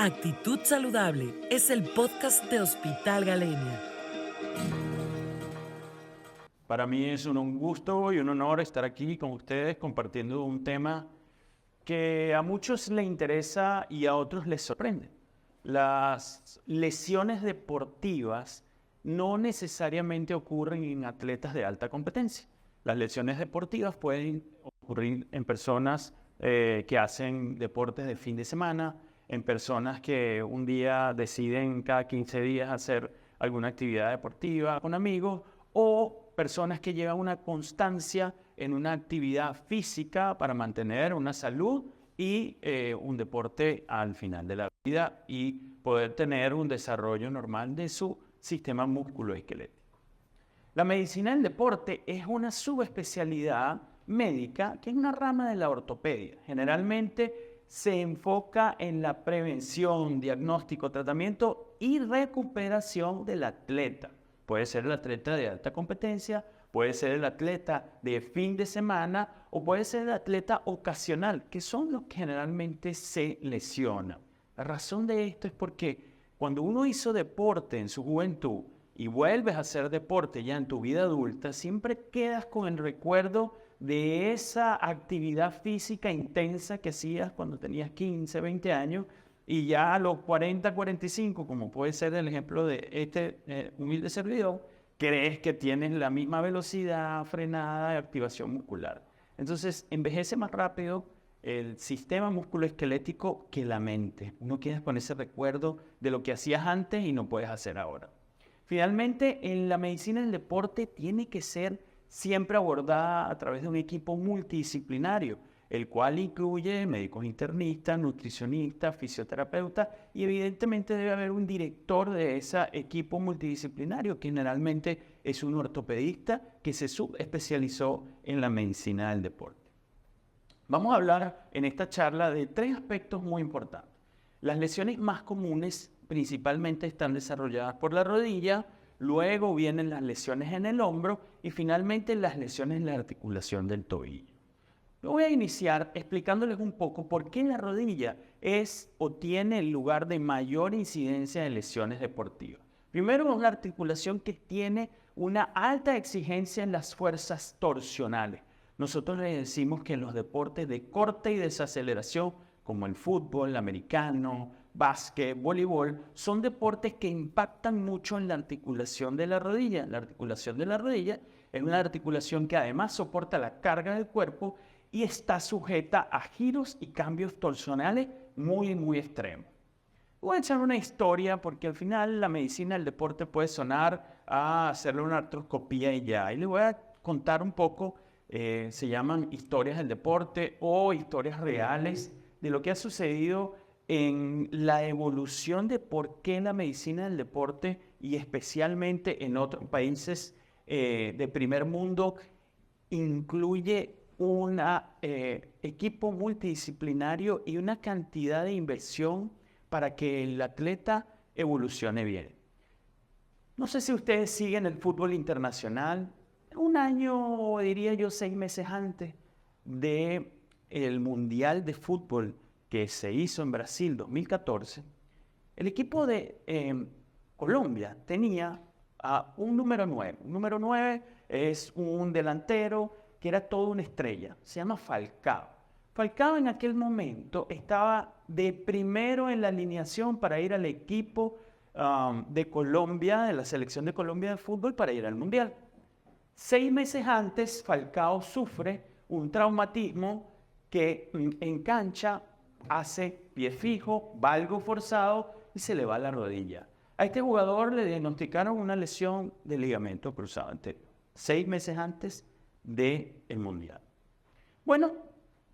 Actitud Saludable es el podcast de Hospital Galenia. Para mí es un gusto y un honor estar aquí con ustedes compartiendo un tema que a muchos les interesa y a otros les sorprende. Las lesiones deportivas no necesariamente ocurren en atletas de alta competencia. Las lesiones deportivas pueden ocurrir en personas que hacen deportes de fin de semana, en personas que un día deciden cada 15 días hacer alguna actividad deportiva con amigos, o personas que llevan una constancia en una actividad física para mantener una salud y un deporte al final de la vida y poder tener un desarrollo normal de su sistema musculoesquelético. La medicina del deporte es una subespecialidad médica que es una rama de la ortopedia. Generalmente se enfoca en la prevención, diagnóstico, tratamiento y recuperación del atleta. Puede ser el atleta de alta competencia, puede ser el atleta de fin de semana o puede ser el atleta ocasional, que son los que generalmente se lesionan. La razón de esto es porque cuando uno hizo deporte en su juventud y vuelves a hacer deporte ya en tu vida adulta, siempre quedas con el recuerdo de esa actividad física intensa que hacías cuando tenías 15, 20 años y ya a los 40, 45, como puede ser el ejemplo de este humilde servidor, crees que tienes la misma velocidad, frenada y activación muscular. Entonces, envejece más rápido el sistema musculoesquelético que la mente. Uno queda con ese recuerdo de lo que hacías antes y no puedes hacer ahora. Finalmente, en la medicina del deporte tiene que ser siempre abordada a través de un equipo multidisciplinario, el cual incluye médicos internistas, nutricionistas, fisioterapeutas y evidentemente debe haber un director de ese equipo multidisciplinario que generalmente es un ortopedista que se subespecializó en la medicina del deporte. Vamos a hablar en esta charla de tres aspectos muy importantes. Las lesiones más comunes principalmente están desarrolladas por la rodilla, luego vienen las lesiones en el hombro y finalmente las lesiones en la articulación del tobillo. Voy a iniciar explicándoles un poco por qué la rodilla es o tiene el lugar de mayor incidencia de lesiones deportivas. Primero, es una articulación que tiene una alta exigencia en las fuerzas torsionales. Nosotros le decimos que en los deportes de corte y desaceleración, como el fútbol, el americano, básquet, voleibol, son deportes que impactan mucho en la articulación de la rodilla. La articulación de la rodilla es una articulación que además soporta la carga del cuerpo y está sujeta a giros y cambios torsionales muy extremos. Voy a echar una historia porque al final la medicina del deporte puede sonar a hacerle una artroscopía y ya. Y les voy a contar un poco, se llaman historias del deporte o historias reales de lo que ha sucedido en la evolución de por qué la medicina del deporte y especialmente en otros países de primer mundo incluye un equipo multidisciplinario y una cantidad de inversión para que el atleta evolucione bien. No sé si ustedes siguen el fútbol internacional. Un año, diría yo, 6 meses antes del Mundial de Fútbol que se hizo en Brasil 2014, el equipo de Colombia tenía un número 9. Un número 9 es un delantero que era toda una estrella. Se llama Falcao. Falcao en aquel momento estaba de primero en la alineación para ir al equipo de Colombia, de la selección de Colombia de fútbol, para ir al Mundial. 6 meses antes, Falcao sufre un traumatismo que en cancha hace pie fijo, valgo forzado y se le va la rodilla. A este jugador le diagnosticaron una lesión de ligamento cruzado anterior, 6 meses antes del Mundial. Bueno,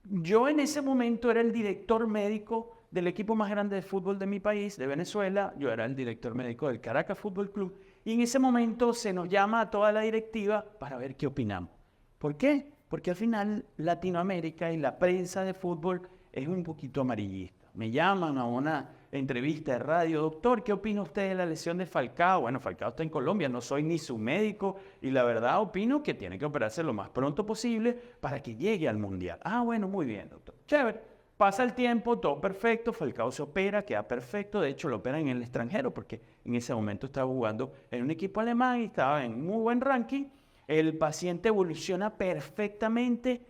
yo en ese momento era el director médico del equipo más grande de fútbol de mi país, de Venezuela. Yo era el director médico del Caracas Fútbol Club. Y en ese momento se nos llama a toda la directiva para ver qué opinamos. ¿Por qué? Porque al final Latinoamérica y la prensa de fútbol es un poquito amarillista. Me llaman a una entrevista de radio: doctor, ¿qué opina usted de la lesión de Falcao? Bueno, Falcao está en Colombia, no soy ni su médico y la verdad opino que tiene que operarse lo más pronto posible para que llegue al Mundial. Ah, bueno, muy bien, doctor. Chévere. Pasa el tiempo, todo perfecto, Falcao se opera, queda perfecto, de hecho lo operan en el extranjero porque en ese momento estaba jugando en un equipo alemán y estaba en muy buen ranking. El paciente evoluciona perfectamente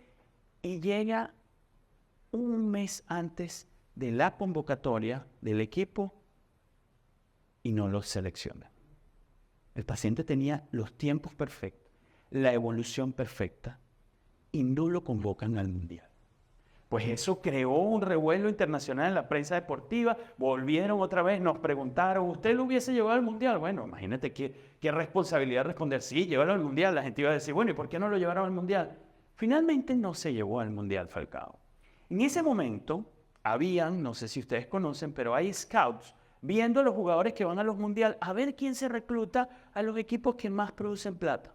y llega un mes antes de la convocatoria del equipo y no lo selecciona. El paciente tenía los tiempos perfectos, la evolución perfecta y no lo convocan al mundial. Pues eso creó un revuelo internacional en la prensa deportiva. Volvieron otra vez, nos preguntaron, ¿usted lo hubiese llevado al mundial? Bueno, imagínate qué responsabilidad responder, sí, llévalo al mundial. La gente iba a decir, bueno, ¿y por qué no lo llevaron al mundial? Finalmente no se llevó al mundial Falcao. En ese momento habían, no sé si ustedes conocen, pero hay scouts viendo a los jugadores que van a los mundiales a ver quién se recluta a los equipos que más producen plata.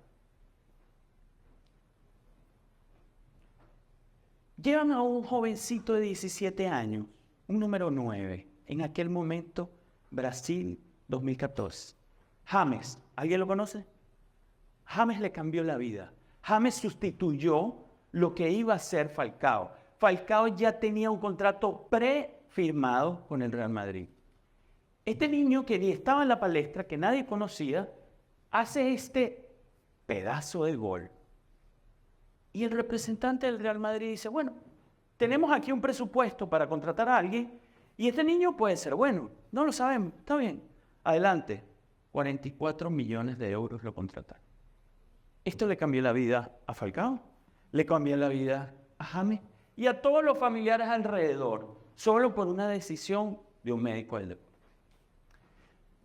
Llevan a un jovencito de 17 años, un número 9, en aquel momento, Brasil 2014. James, ¿alguien lo conoce? James le cambió la vida. James sustituyó lo que iba a ser Falcao. Falcao ya tenía un contrato prefirmado con el Real Madrid. Este niño que estaba en la palestra, que nadie conocía, hace este pedazo de gol. Y el representante del Real Madrid dice, bueno, tenemos aquí un presupuesto para contratar a alguien y este niño puede ser bueno. No lo sabemos, está bien. Adelante, 44 millones de euros lo contrataron. Esto le cambió la vida a Falcao, le cambió la vida a James y a todos los familiares alrededor, solo por una decisión de un médico del deporte.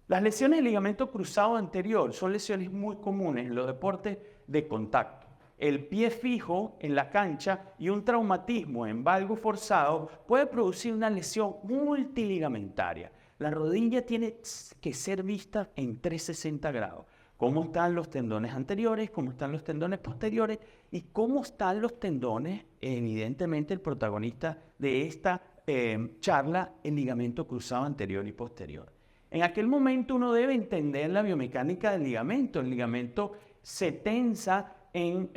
Las lesiones del ligamento cruzado anterior son lesiones muy comunes en los deportes de contacto. El pie fijo en la cancha y un traumatismo en valgo forzado puede producir una lesión multiligamentaria. La rodilla tiene que ser vista en 360 grados. Cómo están los tendones anteriores, cómo están los tendones posteriores y cómo están los tendones, evidentemente el protagonista de esta charla, el ligamento cruzado anterior y posterior. En aquel momento uno debe entender la biomecánica del ligamento. El ligamento se tensa en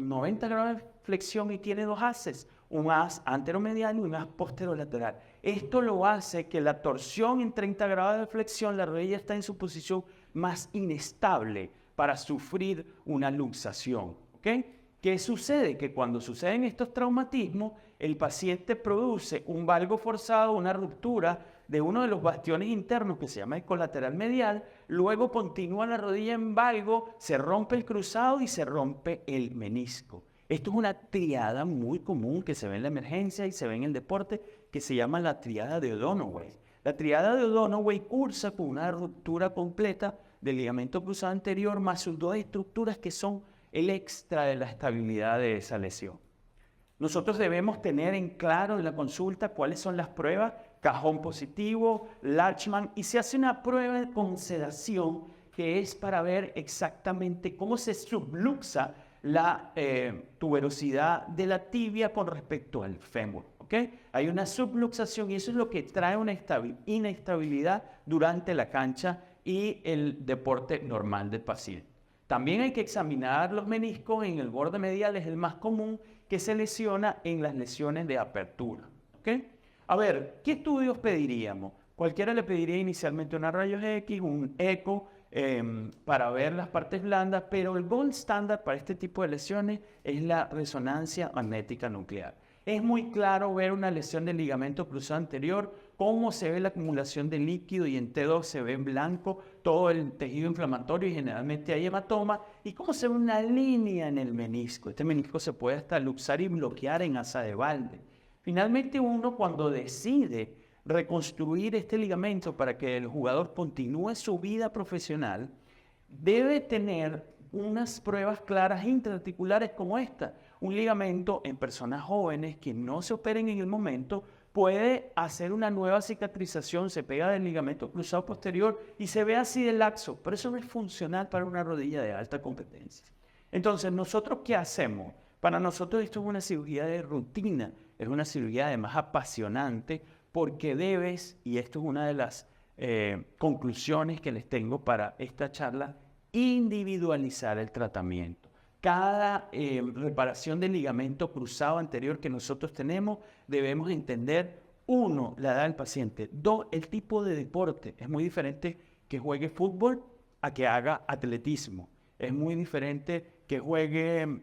90 grados de flexión y tiene dos haces, un haz anteromedial y un haz posterolateral. Esto lo hace que la torsión en 30 grados de flexión, la rodilla está en su posición más inestable para sufrir una luxación. ¿Okay? ¿Qué sucede? Que cuando suceden estos traumatismos, el paciente produce un valgo forzado, una ruptura de uno de los bastiones internos que se llama el colateral medial, luego continúa la rodilla en valgo, se rompe el cruzado y se rompe el menisco. Esto es una triada muy común que se ve en la emergencia y se ve en el deporte, que se llama la triada de O'Donoghue. La triada de O'Donoghue cursa con una ruptura completa del ligamento cruzado anterior más sus dos estructuras que son el extra de la estabilidad de esa lesión. Nosotros debemos tener en claro en la consulta cuáles son las pruebas, cajón positivo, Latchman, y se hace una prueba con sedación que es para ver exactamente cómo se subluxa la tuberosidad de la tibia con respecto al fémur. ¿Okay? Hay una subluxación y eso es lo que trae una inestabilidad durante la cancha y el deporte normal del paciente. También hay que examinar los meniscos en el borde medial, es el más común que se lesiona en las lesiones de apertura. ¿Okay? A ver, ¿qué estudios pediríamos? Cualquiera le pediría inicialmente una rayos X, un eco para ver las partes blandas, pero el gold standard para este tipo de lesiones es la resonancia magnética nuclear. Es muy claro ver una lesión del ligamento cruzado anterior, cómo se ve la acumulación de líquido y en T2 se ve en blanco todo el tejido inflamatorio y generalmente hay hematoma y cómo se ve una línea en el menisco. Este menisco se puede hasta luxar y bloquear en asa de Valde. Finalmente uno cuando decide reconstruir este ligamento para que el jugador continúe su vida profesional, debe tener unas pruebas claras intraarticulares como esta. Un ligamento en personas jóvenes que no se operen en el momento puede hacer una nueva cicatrización, se pega del ligamento cruzado posterior y se ve así de laxo, pero eso no es funcional para una rodilla de alta competencia. Entonces, ¿nosotros qué hacemos? Para nosotros esto es una cirugía de rutina, es una cirugía además apasionante porque debes, y esto es una de las conclusiones que les tengo para esta charla, individualizar el tratamiento. cada reparación del ligamento cruzado anterior que nosotros tenemos, debemos entender, uno, la edad del paciente. Dos, el tipo de deporte. Es muy diferente que juegue fútbol a que haga atletismo. Es muy diferente que juegue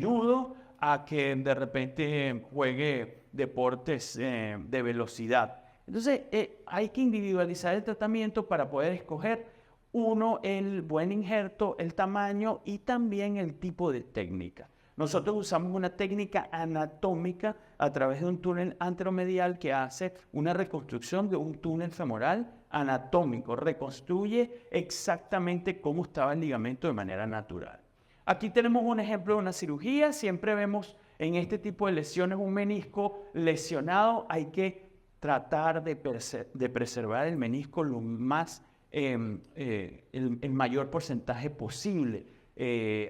judo a que de repente juegue deportes de velocidad. Entonces, hay que individualizar el tratamiento para poder escoger, uno, el buen injerto, el tamaño y también el tipo de técnica. Nosotros usamos una técnica anatómica a través de un túnel anteromedial que hace una reconstrucción de un túnel femoral anatómico. Reconstruye exactamente cómo estaba el ligamento de manera natural. Aquí tenemos un ejemplo de una cirugía. Siempre vemos en este tipo de lesiones un menisco lesionado. Hay que tratar de preservar el menisco lo más, el mayor porcentaje posible.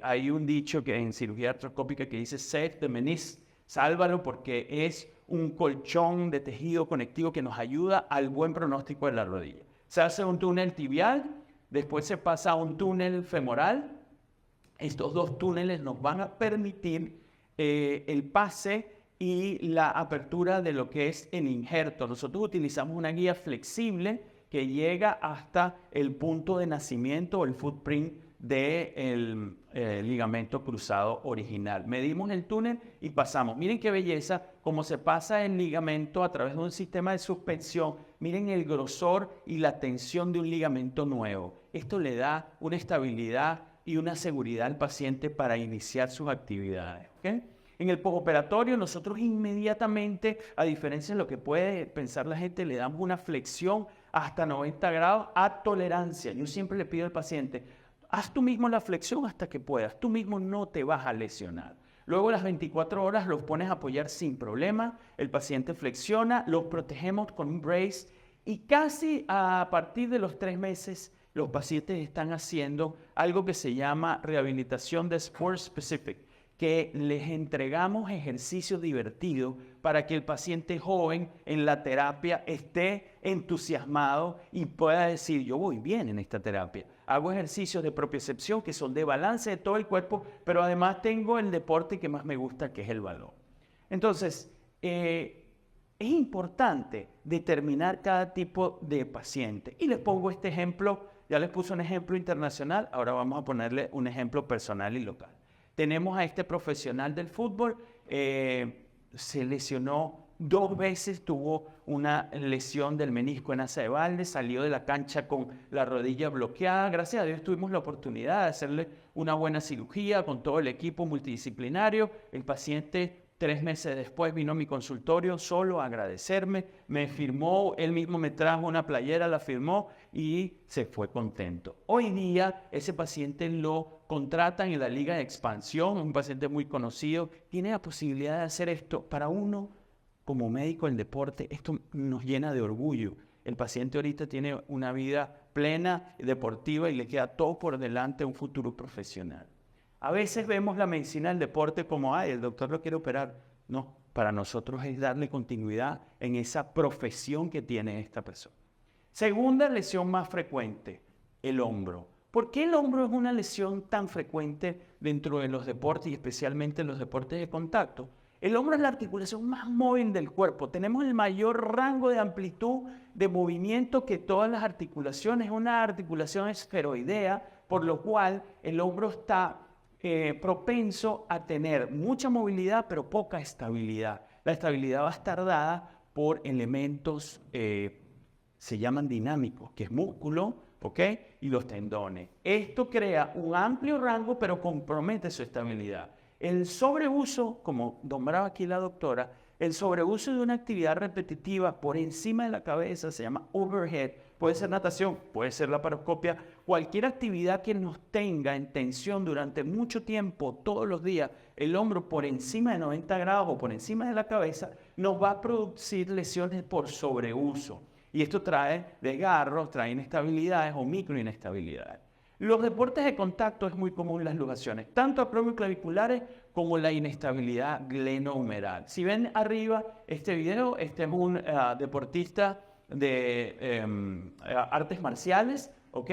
Hay un dicho que en cirugía artroscópica que dice save the meniscus, sálvalo porque es un colchón de tejido conectivo que nos ayuda al buen pronóstico de la rodilla. Se hace un túnel tibial, después se pasa a un túnel femoral. Estos dos túneles nos van a permitir el pase y la apertura de lo que es el injerto. Nosotros utilizamos una guía flexible que llega hasta el punto de nacimiento o el footprint del ligamento cruzado original. Medimos el túnel y pasamos. Miren qué belleza, cómo se pasa el ligamento a través de un sistema de suspensión. Miren el grosor y la tensión de un ligamento nuevo. Esto le da una estabilidad y una seguridad al paciente para iniciar sus actividades. ¿Okay? En el postoperatorio nosotros inmediatamente, a diferencia de lo que puede pensar la gente, le damos una flexión hasta 90 grados a tolerancia. Yo siempre le pido al paciente, haz tú mismo la flexión hasta que puedas. Tú mismo no te vas a lesionar. Luego a las 24 horas los pones a apoyar sin problema. El paciente flexiona, los protegemos con un brace y casi a partir de los 3 meses los pacientes están haciendo algo que se llama rehabilitación de sport specific, que les entregamos ejercicios divertidos para que el paciente joven en la terapia esté entusiasmado y pueda decir, yo voy bien en esta terapia. Hago ejercicios de propiocepción que son de balance de todo el cuerpo, pero además tengo el deporte que más me gusta, que es el balón. Entonces, es importante determinar cada tipo de paciente. Y les pongo este ejemplo, ya les puse un ejemplo internacional, ahora vamos a ponerle un ejemplo personal y local. Tenemos a este profesional del fútbol, se lesionó 2 veces, tuvo una lesión del menisco en asa de balde, salió de la cancha con la rodilla bloqueada. Gracias a Dios tuvimos la oportunidad de hacerle una buena cirugía con todo el equipo multidisciplinario. El paciente 3 meses después vino a mi consultorio solo a agradecerme, me firmó, él mismo me trajo una playera, la firmó y se fue contento. Hoy día ese paciente lo contratan en la Liga de Expansión, un paciente muy conocido, tiene la posibilidad de hacer esto. Para uno, como médico del deporte, esto nos llena de orgullo. El paciente ahorita tiene una vida plena, deportiva y le queda todo por delante, un futuro profesional. A veces vemos la medicina del deporte como, ay, el doctor lo quiere operar. No, para nosotros es darle continuidad en esa profesión que tiene esta persona. Segunda lesión más frecuente, el hombro. ¿Por qué el hombro es una lesión tan frecuente dentro de los deportes y especialmente en los deportes de contacto? El hombro es la articulación más móvil del cuerpo. Tenemos el mayor rango de amplitud de movimiento que todas las articulaciones. Es una articulación esferoidea, por lo cual el hombro está propenso a tener mucha movilidad pero poca estabilidad. La estabilidad va a estar dada por elementos, se llaman dinámicos, que es músculo, ¿ok? Y los tendones. Esto crea un amplio rango pero compromete su estabilidad. El sobreuso, como nombraba aquí la doctora, el sobreuso de una actividad repetitiva por encima de la cabeza se llama overhead. Puede ser natación, puede ser laparoscopia, cualquier actividad que nos tenga en tensión durante mucho tiempo, todos los días, el hombro por encima de 90 grados o por encima de la cabeza, nos va a producir lesiones por sobreuso. Y esto trae desgarros, trae inestabilidades o microinestabilidades. Los deportes de contacto es muy común las luxaciones, tanto acromioclaviculares como la inestabilidad glenohumeral. Si ven arriba este video, este es un deportista de artes marciales, ¿ok?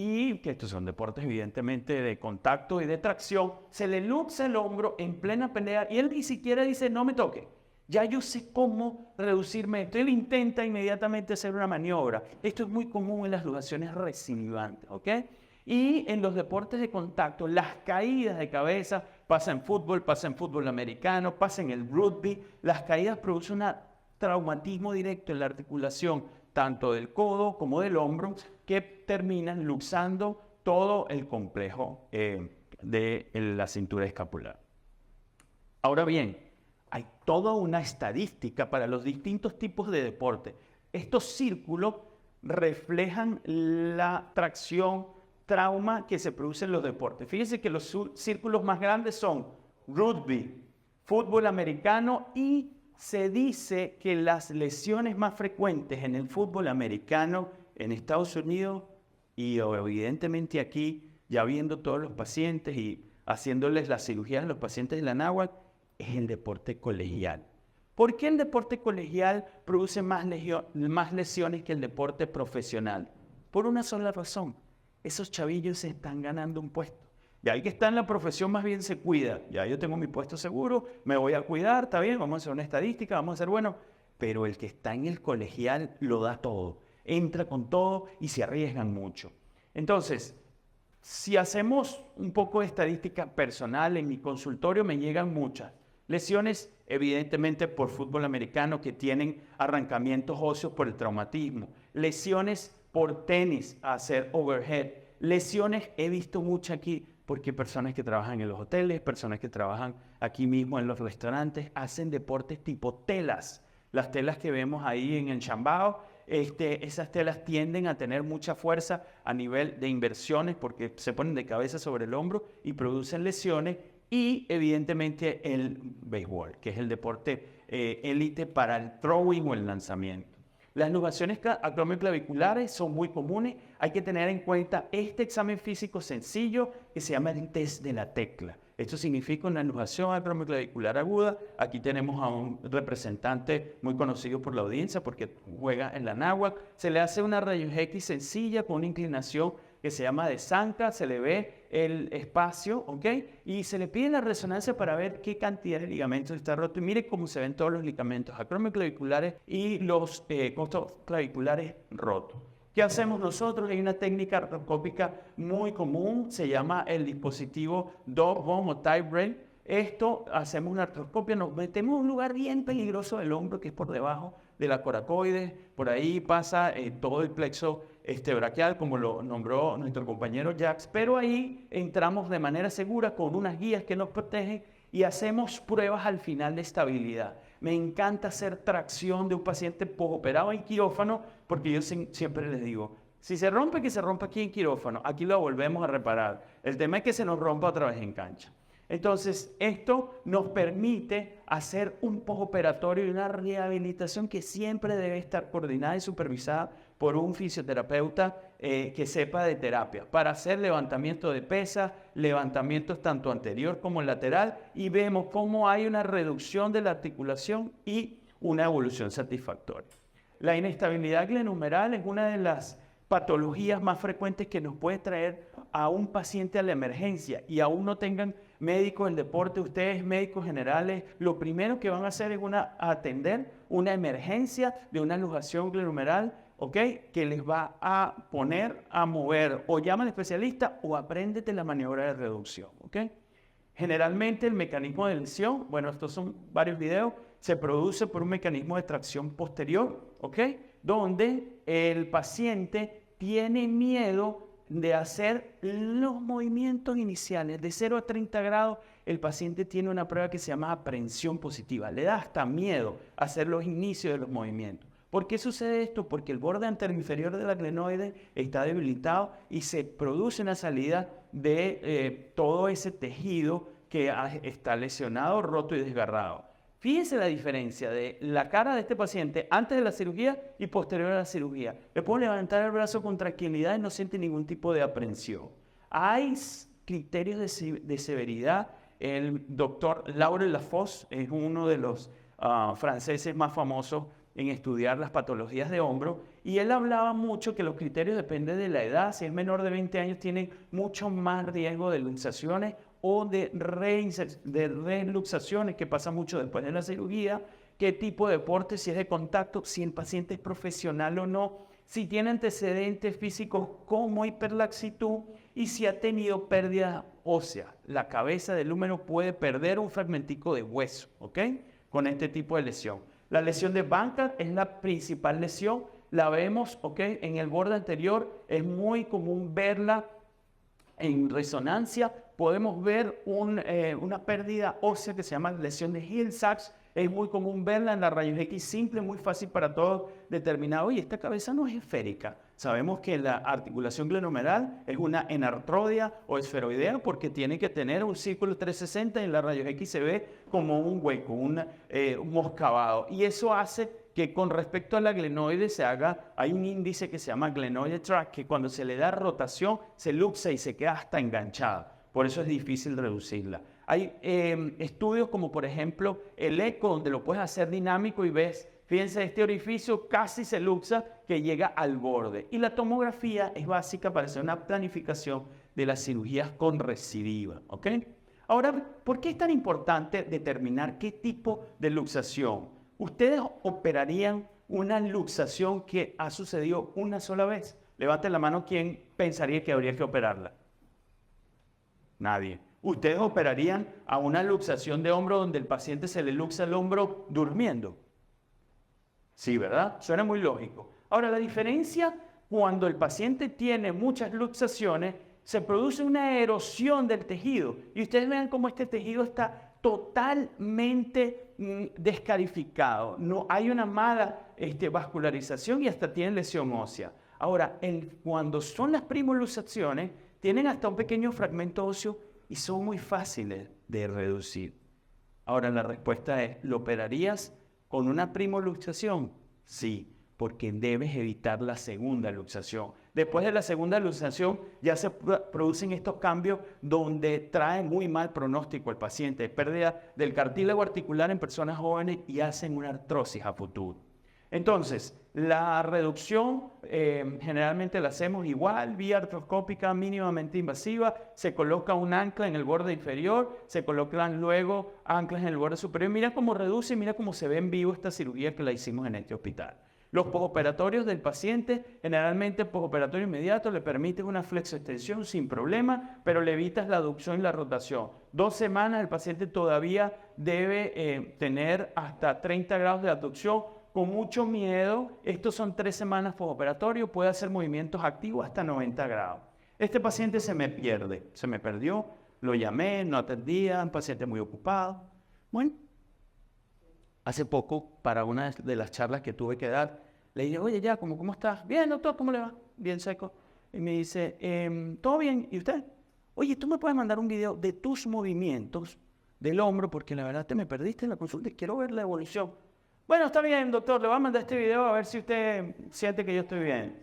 y que estos son deportes evidentemente de contacto y de tracción, se le luxa el hombro en plena pelea y él ni siquiera dice no me toque. Ya yo sé cómo reducirme esto. Él intenta inmediatamente hacer una maniobra. Esto es muy común en las luxaciones recidivantes, ¿ok? Y en los deportes de contacto, las caídas de cabeza, pasa en fútbol americano, pasa en el rugby, las caídas producen un traumatismo directo en la articulación, tanto del codo como del hombro, que terminan luxando todo el complejo de la cintura escapular. Ahora bien, hay toda una estadística para los distintos tipos de deporte. Estos círculos reflejan la tracción, trauma que se produce en los deportes. Fíjense que los círculos más grandes son rugby, fútbol americano y se dice que las lesiones más frecuentes en el fútbol americano en Estados Unidos y evidentemente aquí, ya viendo todos los pacientes y haciéndoles las cirugías a los pacientes de la náhuatl, es el deporte colegial. ¿Por qué el deporte colegial produce más lesiones que el deporte profesional? Por una sola razón. Esos chavillos se están ganando un puesto. Ya el que está en la profesión más bien se cuida. Ya yo tengo mi puesto seguro, me voy a cuidar, está bien, vamos a hacer una estadística, vamos a ser buenos. Pero el que está en el colegial lo da todo. Entra con todo y se arriesgan mucho. Entonces, si hacemos un poco de estadística personal, en mi consultorio me llegan muchas lesiones, evidentemente por fútbol americano que tienen arrancamientos óseos por el traumatismo, lesiones por tenis, hacer overhead, lesiones he visto muchas aquí porque personas que trabajan en los hoteles, personas que trabajan aquí mismo en los restaurantes, hacen deportes tipo telas. Las telas que vemos ahí en el Chambao, esas telas tienden a tener mucha fuerza a nivel de inversiones porque se ponen de cabeza sobre el hombro y producen lesiones. Y evidentemente el béisbol, que es el deporte élite para el throwing o el lanzamiento. Las luxaciones acromioclaviculares son muy comunes. Hay que tener en cuenta este examen físico sencillo que se llama el test de la tecla. Esto significa una luxación acromioclavicular aguda. Aquí tenemos a un representante muy conocido por la audiencia porque juega en la náhuatl. Se le hace una rayos X sencilla con una inclinación que se llama de zanca, se le ve el espacio, ¿ok? Y se le pide la resonancia para ver qué cantidad de ligamentos está roto. Y mire cómo se ven todos los ligamentos acromioclaviculares y los costoclaviculares rotos. ¿Qué hacemos nosotros? Hay una técnica artroscópica muy común, se llama el dispositivo dog bone o tie brace. Esto, hacemos una artroscopia, nos metemos en un lugar bien peligroso del hombro, que es por debajo de la coracoide, por ahí pasa todo el plexo braquial, como lo nombró nuestro compañero Jax, pero ahí entramos de manera segura con unas guías que nos protegen y hacemos pruebas al final de estabilidad. Me encanta hacer tracción de un paciente postoperado en quirófano, porque yo siempre les digo, si se rompe, que se rompa aquí en quirófano, aquí lo volvemos a reparar. El tema es que se nos rompa otra vez en cancha. Entonces, esto nos permite hacer un postoperatorio y una rehabilitación que siempre debe estar coordinada y supervisada por un fisioterapeuta que sepa de terapia, para hacer levantamiento de pesas, levantamientos tanto anterior como lateral, y vemos cómo hay una reducción de la articulación y una evolución satisfactoria. La inestabilidad glenohumeral es una de las patologías más frecuentes que nos puede traer a un paciente a la emergencia y aún no tengan médicos del deporte, ustedes médicos generales, lo primero que van a hacer es atender una emergencia de una luxación glenohumeral, ¿ok? Que les va a poner a mover, o llama al especialista o apréndete la maniobra de reducción, ¿ok? Generalmente el mecanismo de lesión, bueno, estos son varios videos, se produce por un mecanismo de tracción posterior, ¿ok? Donde el paciente tiene miedo de hacer los movimientos iniciales. De 0 a 30 grados, el paciente tiene una prueba que se llama aprensión positiva. Le da hasta miedo hacer los inicios de los movimientos. ¿Por qué sucede esto? Porque el borde anteroinferior de la glenoide está debilitado y se produce una salida de todo ese tejido que está lesionado, roto y desgarrado. Fíjense la diferencia de la cara de este paciente antes de la cirugía y posterior a la cirugía. Le puedo levantar el brazo con tranquilidad y no siente ningún tipo de aprensión. Hay criterios de severidad. El doctor Laurent Lafosse es uno de los franceses más famosos en estudiar las patologías de hombro, y él hablaba mucho que los criterios dependen de la edad. Si es menor de 20 años, tienen mucho más riesgo de luxaciones o de reluxaciones, que pasa mucho después de la cirugía. Qué tipo de deporte, si es de contacto, si el paciente es profesional o no, si tiene antecedentes físicos como hiperlaxitud y si ha tenido pérdida ósea. La cabeza del húmero puede perder un fragmentico de hueso, ¿ok? Con este tipo de lesión. La lesión de Bankart es la principal lesión. La vemos, ¿ok? En el borde anterior es muy común verla en resonancia. Podemos ver una pérdida ósea que se llama lesión de Hill-Sachs. Es muy común verla en la rayos X simple, muy fácil para todos determinar. Oye, esta cabeza no es esférica. Sabemos que la articulación glenohumeral es una enartrodia o esferoidea porque tiene que tener un círculo 360 y en la rayos X se ve como un hueco, un moscavado. Y eso hace que con respecto a la glenoide hay un índice que se llama glenoide tract, que cuando se le da rotación se luxa y se queda hasta enganchada. Por eso es difícil reducirla. Hay estudios como por ejemplo el eco, donde lo puedes hacer dinámico y ves, fíjense, este orificio casi se luxa que llega al borde. Y la tomografía es básica para hacer una planificación de las cirugías con recidiva, ¿ok? Ahora, ¿por qué es tan importante determinar qué tipo de luxación? ¿Ustedes operarían una luxación que ha sucedido una sola vez? Levanten la mano, ¿quién pensaría que habría que operarla? Nadie. ¿Ustedes operarían a una luxación de hombro donde el paciente se le luxa el hombro durmiendo? Sí, ¿verdad? Suena muy lógico. Ahora, la diferencia, cuando el paciente tiene muchas luxaciones, se produce una erosión del tejido. Y ustedes vean cómo este tejido está totalmente descalificado. No hay una mala vascularización y hasta tiene lesión ósea. Ahora, cuando son las primoluxaciones, tienen hasta un pequeño fragmento óseo y son muy fáciles de reducir. Ahora la respuesta es, ¿lo operarías con una primoluxación? Sí, porque debes evitar la segunda luxación. Después de la segunda luxación ya se producen estos cambios donde trae muy mal pronóstico al paciente, pérdida del cartílago articular en personas jóvenes y hacen una artrosis a futuro. Entonces, la reducción generalmente la hacemos igual, vía artroscópica mínimamente invasiva, se coloca un ancla en el borde inferior, se colocan luego anclas en el borde superior. Mira cómo reduce, mira cómo se ve en vivo esta cirugía que la hicimos en este hospital. Los posoperatorios del paciente, generalmente posoperatorio inmediato, le permiten una flexoextensión sin problema, pero le evitas la aducción y la rotación. 2 semanas el paciente todavía debe tener hasta 30 grados de abducción. Con mucho miedo, estos son 3 semanas postoperatorio, puede hacer movimientos activos hasta 90 grados. Este paciente se me perdió, lo llamé, no atendía, un paciente muy ocupado. Bueno, hace poco, para una de las charlas que tuve que dar, le dije, oye, ya, ¿cómo estás? Bien, doctor, ¿cómo le va? Bien seco. Y me dice, ¿todo bien? ¿Y usted? Oye, ¿tú me puedes mandar un video de tus movimientos del hombro? Porque la verdad te me perdiste en la consulta y quiero ver la evolución. Bueno, está bien, doctor, le voy a mandar este video a ver si usted siente que yo estoy bien.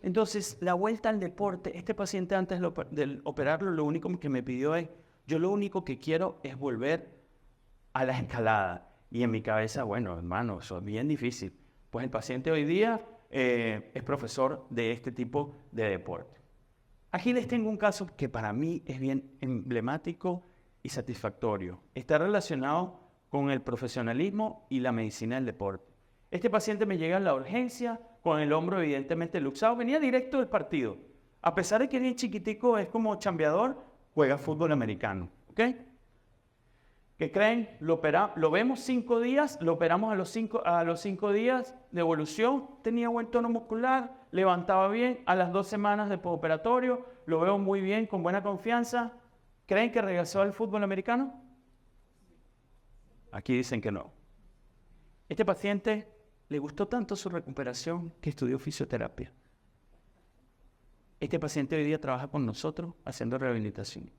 Entonces, la vuelta al deporte, este paciente antes de operarlo, lo único que me pidió es, yo lo único que quiero es volver a la escalada. Y en mi cabeza, bueno, hermano, eso es bien difícil. Pues el paciente hoy día es profesor de este tipo de deporte. Aquí les tengo un caso que para mí es bien emblemático y satisfactorio. Está relacionado con el profesionalismo y la medicina del deporte. Este paciente me llega a la urgencia con el hombro evidentemente luxado, venía directo del partido. A pesar de que es bien chiquitico, es como chambeador, juega fútbol americano, ¿ok? ¿Qué creen? Lo vemos 5 días, lo operamos a los 5 días de evolución, tenía buen tono muscular, levantaba bien, a las 2 semanas de postoperatorio, lo veo muy bien, con buena confianza. ¿Creen que regresó al fútbol americano? Aquí dicen que no. Este paciente le gustó tanto su recuperación que estudió fisioterapia. Este paciente hoy día trabaja con nosotros haciendo rehabilitación.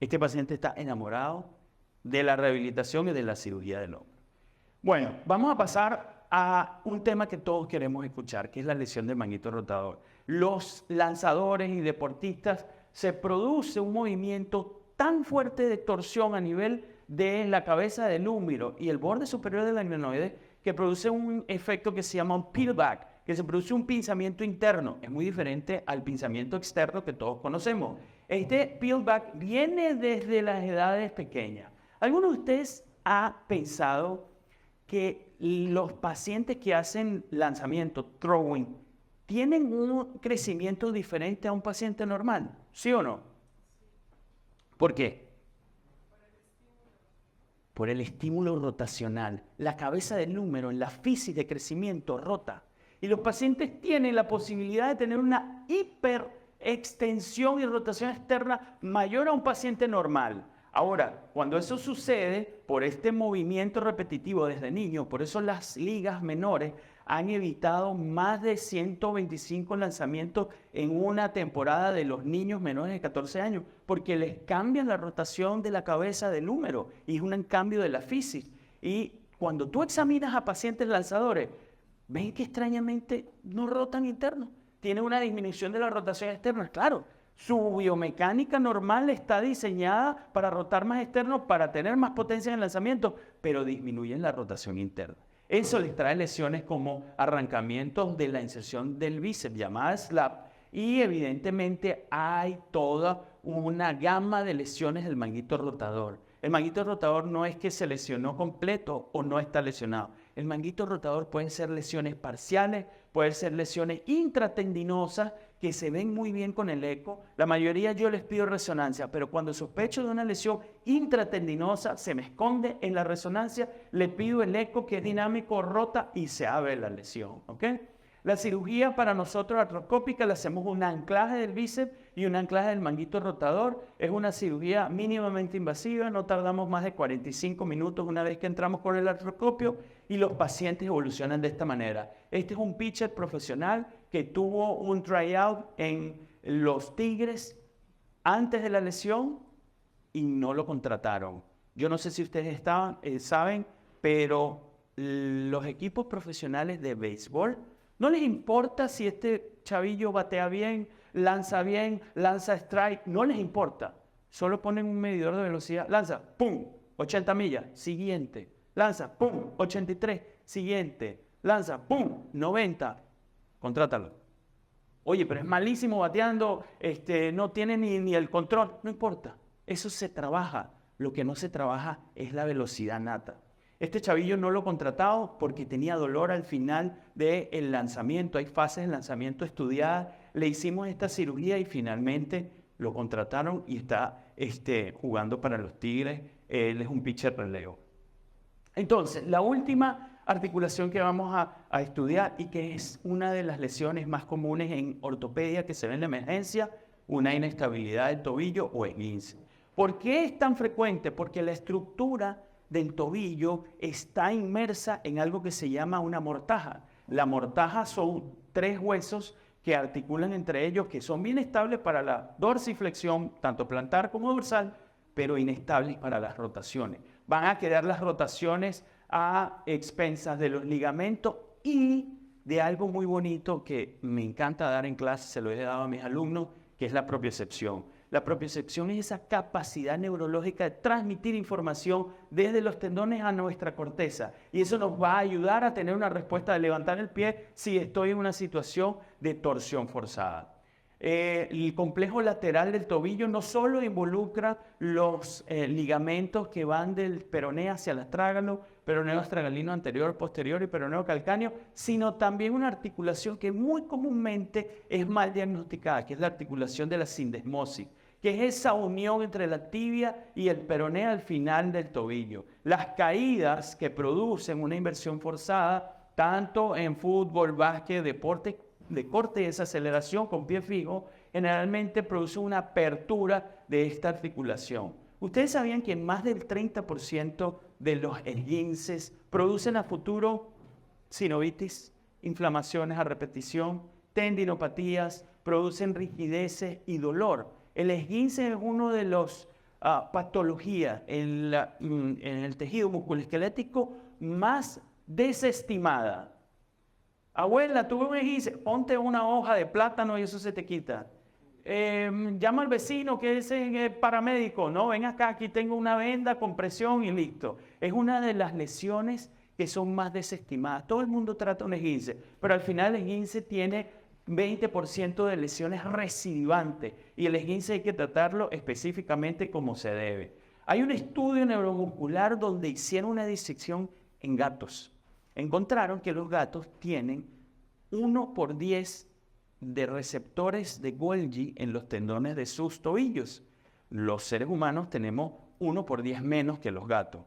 Este paciente está enamorado de la rehabilitación y de la cirugía del hombro. Bueno, vamos a pasar a un tema que todos queremos escuchar, que es la lesión del manguito rotador. Los lanzadores y deportistas se produce un movimiento tan fuerte de torsión a nivel de la cabeza del húmero y el borde superior de la glenoide que produce un efecto que se llama un peelback, que se produce un pinzamiento interno. Es muy diferente al pinzamiento externo que todos conocemos. Este peelback viene desde las edades pequeñas. ¿Alguno de ustedes ha pensado que los pacientes que hacen lanzamiento, throwing, tienen un crecimiento diferente a un paciente normal? ¿Sí o no? ¿Por qué? Por el estímulo rotacional. La cabeza del número en la física de crecimiento rota. Y los pacientes tienen la posibilidad de tener una hiperextensión y rotación externa mayor a un paciente normal. Ahora, cuando eso sucede por este movimiento repetitivo desde niños, por eso las ligas menores han evitado más de 125 lanzamientos en una temporada de los niños menores de 14 años, porque les cambian la rotación de la cabeza del número y es un cambio de la física. Y cuando tú examinas a pacientes lanzadores, ven que extrañamente no rotan internos, tienen una disminución de la rotación externa, claro. Su biomecánica normal está diseñada para rotar más externo, para tener más potencia en el lanzamiento, pero disminuyen la rotación interna. Eso les trae lesiones como arrancamientos de la inserción del bíceps, llamada SLAP, y evidentemente hay toda una gama de lesiones del manguito rotador. El manguito rotador no es que se lesionó completo o no está lesionado. El manguito rotador pueden ser lesiones parciales, pueden ser lesiones intratendinosas que se ven muy bien con el eco. La mayoría yo les pido resonancia, pero cuando sospecho de una lesión intratendinosa, se me esconde en la resonancia, le pido el eco que es dinámico, rota y se abre la lesión. ¿Ok? La cirugía para nosotros artroscópica le hacemos un anclaje del bíceps y un anclaje del manguito rotador. Es una cirugía mínimamente invasiva, no tardamos más de 45 minutos una vez que entramos con el artroscopio y los pacientes evolucionan de esta manera. Este es un pitcher profesional que tuvo un tryout en los Tigres antes de la lesión y no lo contrataron. Yo no sé si ustedes saben, pero los equipos profesionales de béisbol no les importa si este chavillo batea bien, lanza strike, no les importa. Solo ponen un medidor de velocidad, lanza, ¡pum! 80 millas, siguiente. Lanza, ¡pum! 83, siguiente. Lanza, ¡pum! 90, contrátalo. Oye, pero es malísimo bateando, no tiene ni el control. No importa, eso se trabaja. Lo que no se trabaja es la velocidad nata. Este chavillo no lo contratado porque tenía dolor al final del lanzamiento. Hay fases de lanzamiento estudiadas. Le hicimos esta cirugía y finalmente lo contrataron y está jugando para los Tigres. Él es un pitcher relevo. Entonces, la última articulación que vamos a estudiar y que es una de las lesiones más comunes en ortopedia que se ve en la emergencia, una inestabilidad del tobillo o esguince. ¿Por qué es tan frecuente? Porque la estructura del tobillo está inmersa en algo que se llama una mortaja. La mortaja son 3 huesos que articulan entre ellos, que son bien estables para la dorsiflexión, tanto plantar como dorsal, pero inestables para las rotaciones. Van a quedar las rotaciones a expensas de los ligamentos y de algo muy bonito que me encanta dar en clase, se lo he dado a mis alumnos, que es la propiocepción. La propiocepción es esa capacidad neurológica de transmitir información desde los tendones a nuestra corteza. Y eso nos va a ayudar a tener una respuesta de levantar el pie si estoy en una situación de torsión forzada. El complejo lateral del tobillo no solo involucra los ligamentos que van del peroneo hacia el astrágalo, peroneo astragalino anterior, posterior y peroneo calcáneo, sino también una articulación que muy comúnmente es mal diagnosticada, que es la articulación de la sindesmosis, que es esa unión entre la tibia y el peroneo al final del tobillo. Las caídas que producen una inversión forzada, tanto en fútbol, básquet, deporte de corte y desaceleración con pie fijo, generalmente produce una apertura de esta articulación. ¿Ustedes sabían que más del 30% de los esguinces producen a futuro sinovitis, inflamaciones a repetición, tendinopatías, producen rigideces y dolor? El esguince es uno de las patologías en el tejido musculoesquelético más desestimada. Abuela, tuve un esguince, ponte una hoja de plátano y eso se te quita. Llama al vecino que es paramédico, no, ven acá, aquí tengo una venda con presión y listo. Es una de las lesiones que son más desestimadas. Todo el mundo trata un esguince, pero al final el esguince tiene 20% de lesiones recidivantes y el esguince hay que tratarlo específicamente como se debe. Hay un estudio neuromuscular donde hicieron una disección en gatos. Encontraron que los gatos tienen 1 por 10 de receptores de Golgi en los tendones de sus tobillos. Los seres humanos tenemos 1 por 10 menos que los gatos.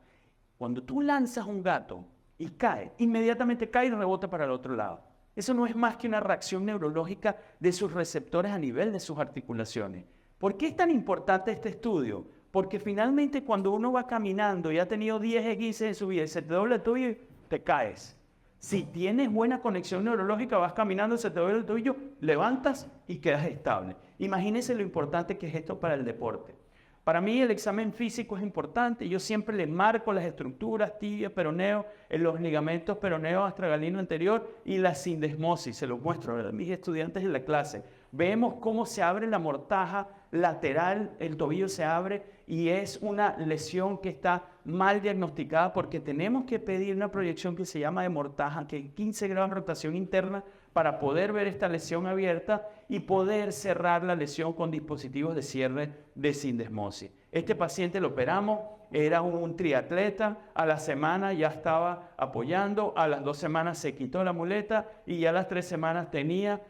Cuando tú lanzas un gato y cae, inmediatamente cae y rebota para el otro lado. Eso no es más que una reacción neurológica de sus receptores a nivel de sus articulaciones. ¿Por qué es tan importante este estudio? Porque finalmente cuando uno va caminando y ha tenido 10 esguinces en su vida y se te dobla el tobillo, te caes. Si tienes buena conexión neurológica, vas caminando, se te dobla el tobillo, levantas y quedas estable. Imagínense lo importante que es esto para el deporte. Para mí el examen físico es importante. Yo siempre le marco las estructuras, tibia, peroneo, en los ligamentos peroneo astragalino anterior y la sindesmosis. Se los muestro a mis estudiantes en la clase. Vemos cómo se abre la mortaja lateral, el tobillo se abre y es una lesión que está mal diagnosticada porque tenemos que pedir una proyección que se llama de mortaja, que es 15 grados de rotación interna para poder ver esta lesión abierta y poder cerrar la lesión con dispositivos de cierre de sindesmosis. Este paciente lo operamos, era un triatleta, a la semana ya estaba apoyando, a las 2 semanas se quitó la muleta y ya a las 3 semanas tenía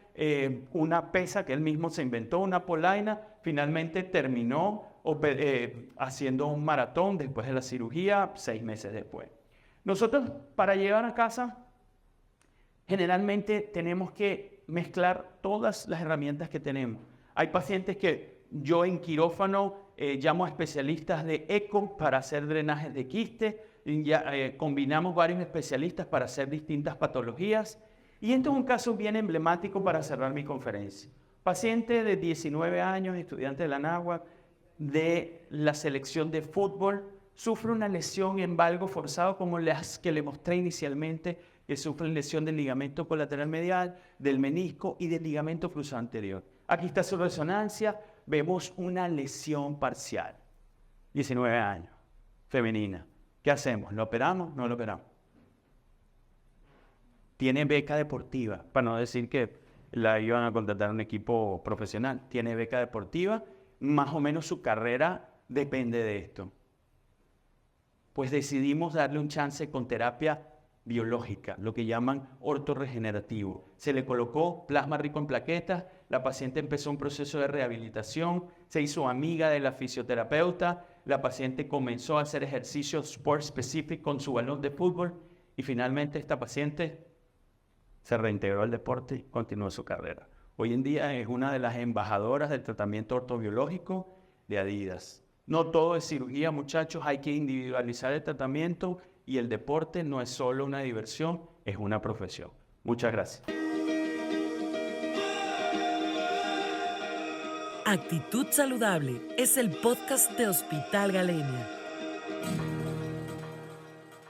una pesa que él mismo se inventó, una polaina. Finalmente terminó haciendo un maratón después de la cirugía, 6 meses después. Nosotros para llegar a casa generalmente tenemos que mezclar todas las herramientas que tenemos. Hay pacientes que yo en quirófano llamo a especialistas de eco para hacer drenajes de quiste, combinamos varios especialistas para hacer distintas patologías. Y esto es un caso bien emblemático para cerrar mi conferencia. Paciente de 19 años, estudiante de la Anáhuac, de la selección de fútbol, sufre una lesión en valgo forzado como las que le mostré inicialmente, que sufre lesión del ligamento colateral medial, del menisco y del ligamento cruzado anterior. Aquí está su resonancia, vemos una lesión parcial. 19 años, femenina. ¿Qué hacemos? ¿Lo operamos? No lo operamos. Tiene beca deportiva, para no decir que la iban a contratar a un equipo profesional. Tiene beca deportiva, más o menos su carrera depende de esto. Pues decidimos darle un chance con terapia biológica, lo que llaman ortorregenerativo. Se le colocó plasma rico en plaquetas, la paciente empezó un proceso de rehabilitación, se hizo amiga de la fisioterapeuta, la paciente comenzó a hacer ejercicios sport specific con su balón de fútbol y finalmente esta paciente se reintegró al deporte y continuó su carrera. Hoy en día es una de las embajadoras del tratamiento ortobiológico de Adidas. No todo es cirugía, muchachos, hay que individualizar el tratamiento y el deporte no es solo una diversión, es una profesión. Muchas gracias. Actitud Saludable es el podcast de Hospital Galenia.